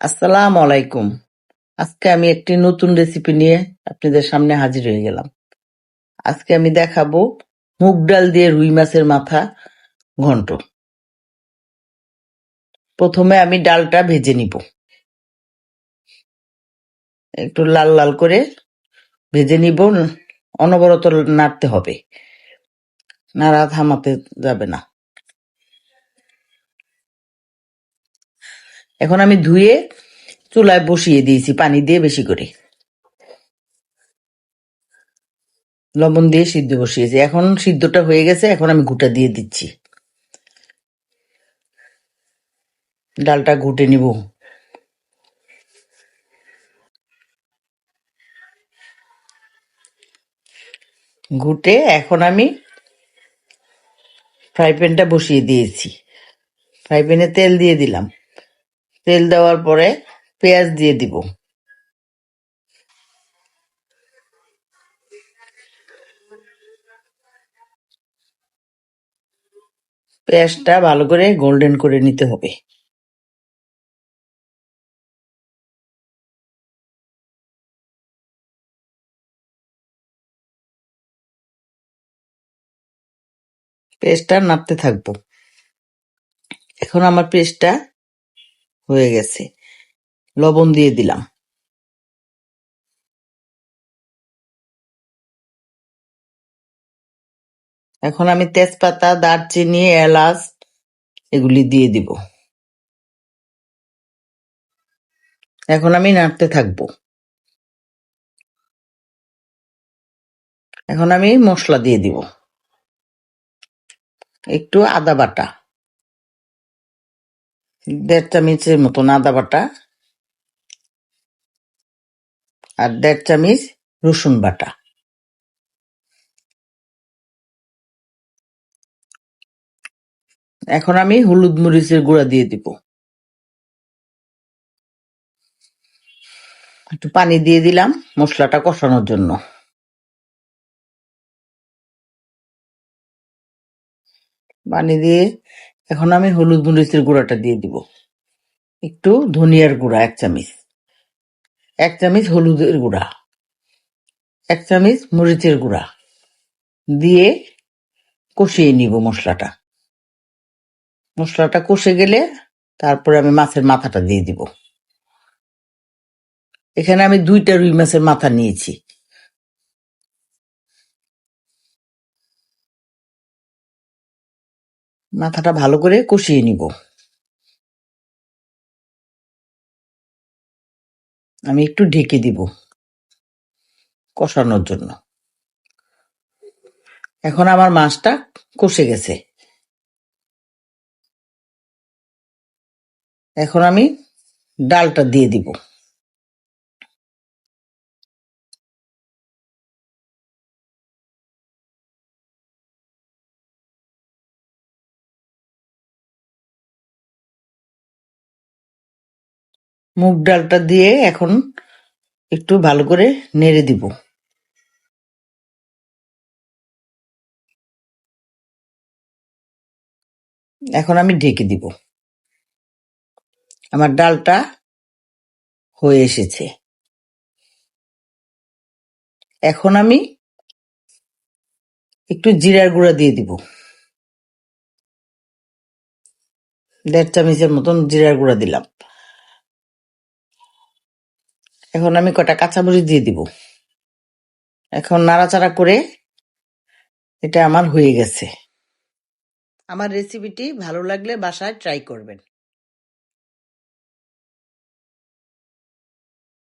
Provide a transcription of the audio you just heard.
আসসালামু আলাইকুম। আজকে আমি একটি নতুন রেসিপি নিয়ে আপনাদের সামনে হাজির হয়ে গেলাম। আজকে আমি দেখাবো মুগ ডাল দিয়ে রুই মাছের মাথা ঘন্ট। প্রথমে আমি ডালটা ভেজে নিব, একটু লাল লাল করে ভেজে নিব। অনবরত নাড়তে হবে, নাড়া থামাতে যাবে না। এখন আমি ধুয়ে চুলায় বসিয়ে দিয়েছি পানি দিয়ে বেশি করে, লবণ দিয়ে সিদ্ধ বসিয়েছি। এখন সিদ্ধটা হয়ে গেছে, এখন আমি ঘুটা দিয়ে দিচ্ছি। ডালটা ঘুটে নিব। ঘুটে এখন আমি ফ্রাই প্যানটা বসিয়ে দিয়েছি। ফ্রাই প্যানে তেল দিয়ে দিলাম। তেল দেওয়ার পরে পেঁয়াজ দিয়ে দিব। পেঁয়াজটা ভালো করে গোল্ডেন করে নিতে হবে। পেঁয়াজটা নাড়তে থাকবো। এখন আমার পেঁয়াজটা হয়ে গেছে, লবণ দিয়ে দিলাম। এখন আমি তেজপাতা, দারচিনি, এলাচ এগুলি দিয়ে দিব। এখন আমি নাড়তে থাকবো। এখন আমি মশলা দিয়ে দিব। একটু আদা বাটা, 1.5 চামচের মতন আদা বাটা, আর 1.5 চামচ রসুন বাটা। এখন আমি হলুদ মরিচের গুঁড়া দিয়ে দিব। একটু পানি দিয়ে দিলাম মশলাটা কষানোর জন্য। পানি দিয়ে এখন আমি হলুদ মরিচের গুঁড়াটা দিয়ে দিব। একটু ধনিয়ার গুঁড়া 1 চামচ, 1 চামচ হলুদের গুঁড়া, 1 চামচ মরিচের গুঁড়া দিয়ে কষিয়ে নিব মশলাটা। মশলাটা কষে গেলে তারপরে আমি মাছের মাথাটা দিয়ে দিব। এখানে আমি 2টা রুই মাছের মাথা নিয়েছি। মাথাটা ভালো করে কষিয়ে নিব। আমি একটু ঢেকে দিব কষানোর জন্য। এখন আমার মাছটা কষে গেছে। এখন আমি ডালটা দিয়ে দিব। মুগ ডালটা দিয়ে এখন একটু ভালো করে নেড়ে দিব। এখন আমি ঢেকে দিব। আমার ডালটা হয়ে এসেছে। এখন আমি একটু জিরার গুঁড়া দিয়ে দিব। 1.5 চামচের মতন জিরার গুঁড়া দিলাম। এখন আমি কটা কাঁচামরিচ দিয়ে দিব। এখন নাড়াচাড়া করে এটা আমার হয়ে গেছে। আমার রেসিপিটি ভালো লাগলে বাসায় ট্রাই করবেন।